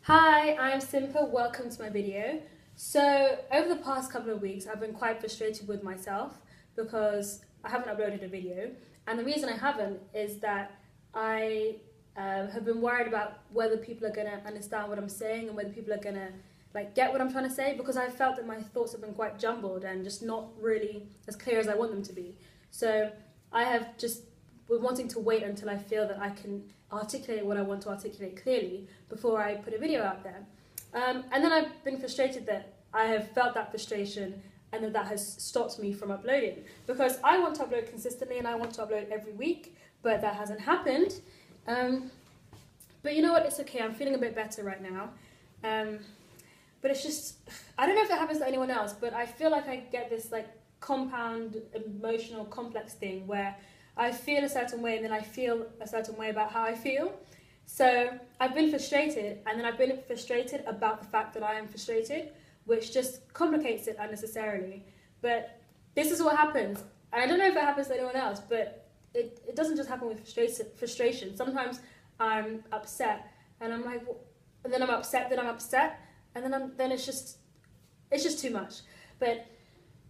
Hi, I'm Simpa, welcome to my video. So over the past couple of weeks I've been quite frustrated with myself because I haven't uploaded a video, and the reason I haven't is that I have been worried about whether people are going to understand what I'm saying and whether people are going to get what I'm trying to say, because I felt that my thoughts have been quite jumbled and just not really as clear as I want them to be. So I have just been wanting to wait until I feel that I can articulate what I want to articulate clearly before I put a video out there. And then I've been frustrated that I have felt that frustration and that has stopped me from uploading, because I want to upload consistently and I want to upload every week, but that hasn't happened. But you know what, it's okay, I'm feeling a bit better right now. But it's just, I don't know if it happens to anyone else, but I feel like I get this compound emotional complex thing where I feel a certain way and then I feel a certain way about how I feel. So I've been frustrated, and then I've been frustrated about the fact that I am frustrated, which just complicates it unnecessarily. But this is what happens. And I don't know if it happens to anyone else, but it doesn't just happen with frustration. Sometimes I'm upset and I'm like, and then I'm upset, and then it's just too much. But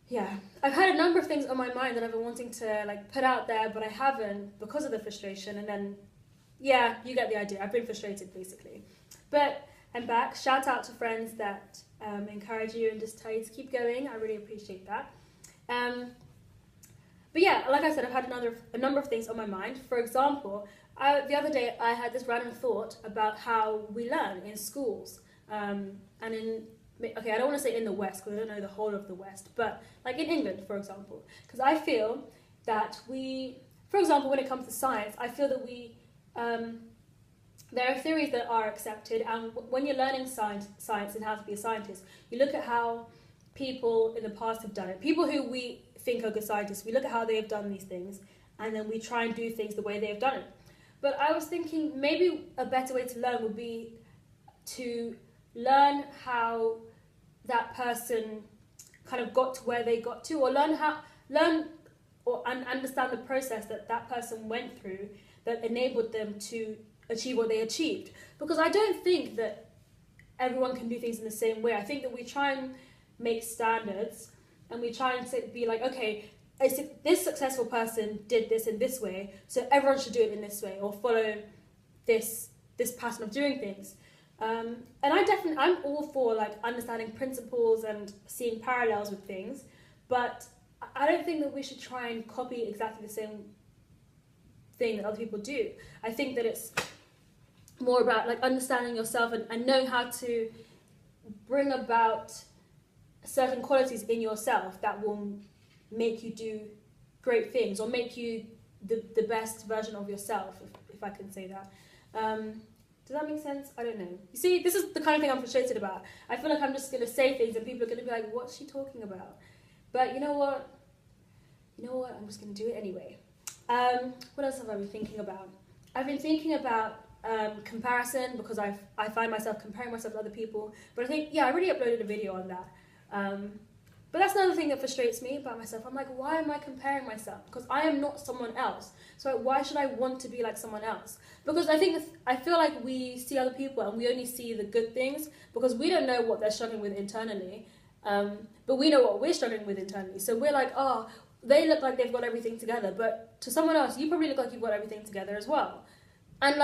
yeah, I've had a number of things on my mind that I've been wanting to put out there, but I haven't because of the frustration. And then, yeah, you get the idea. I've been frustrated basically. But I'm back. Shout out to friends that encourage you and just tell you to keep going. I really appreciate that. But yeah, like I said, I've had a number of things on my mind. For example, the other day I had this random thought about how we learn in schools, okay, I don't want to say in the West because I don't know the whole of the West, but in England, for example. Because I feel that for example, when it comes to science, I feel that there are theories that are accepted, and when you're learning science and how to be a scientist, you look at how people in the past have done it. People who we think are good scientists, we look at how they have done these things, and then we try and do things the way they have done it. But I was thinking maybe a better way to learn would be to learn how that person kind of got to where they got to, or learn or understand the process that person went through that enabled them to achieve what they achieved. Because I don't think that everyone can do things in the same way. I think that we try and make standards, and we try and be like, okay, this successful person did this in this way, so everyone should do it in this way, or follow this pattern of doing things. And I'm all for understanding principles and seeing parallels with things, but I don't think that we should try and copy exactly the same thing that other people do. I think that it's more about understanding yourself and knowing how to bring about certain qualities in yourself that will make you do great things, or make you the best version of yourself, if I can say that. Does that make sense? I don't know. You see, this is the kind of thing I'm frustrated about. I feel like I'm just going to say things and people are going to be like, what's she talking about? But you know what? I'm just going to do it anyway. What else have I been thinking about? I've been thinking about comparison, because I find myself comparing myself to other people. But I think, yeah, I already uploaded a video on that. But that's another thing that frustrates me about myself. I'm like, why am I comparing myself? Because I am not someone else. So why should I want to be like someone else? Because I feel like we see other people and we only see the good things, because we don't know what they're struggling with internally. But we know what we're struggling with internally. So we're like, oh, they look like they've got everything together. But to someone else, you probably look like you've got everything together as well. And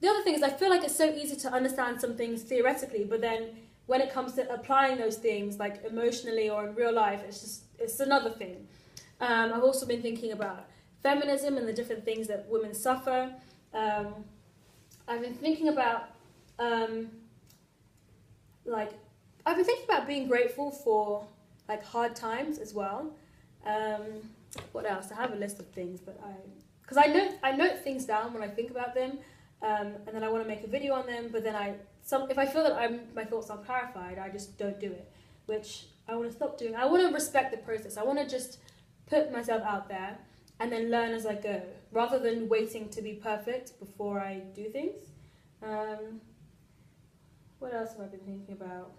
the other thing is, I feel like it's so easy to understand some things theoretically, but then when it comes to applying those things emotionally or in real life, it's another thing. I've also been thinking about feminism and the different things that women suffer. I've been thinking about being grateful for hard times as well. What else? I have a list of things, but because I note things down when I think about them, and then I want to make a video on them, but then if I feel that my thoughts aren't clarified, I just don't do it, which I want to stop doing. I want to respect the process. I want to just put myself out there and then learn as I go, rather than waiting to be perfect before I do things. What else have I been thinking about?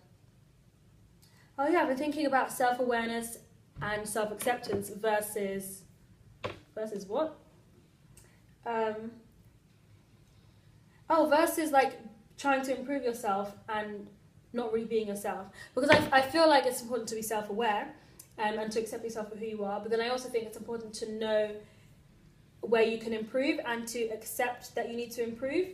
Oh yeah, I've been thinking about self-awareness and self-acceptance versus what? Versus trying to improve yourself and not really being yourself. Because I feel like it's important to be self-aware and to accept yourself for who you are, but then I also think it's important to know where you can improve and to accept that you need to improve.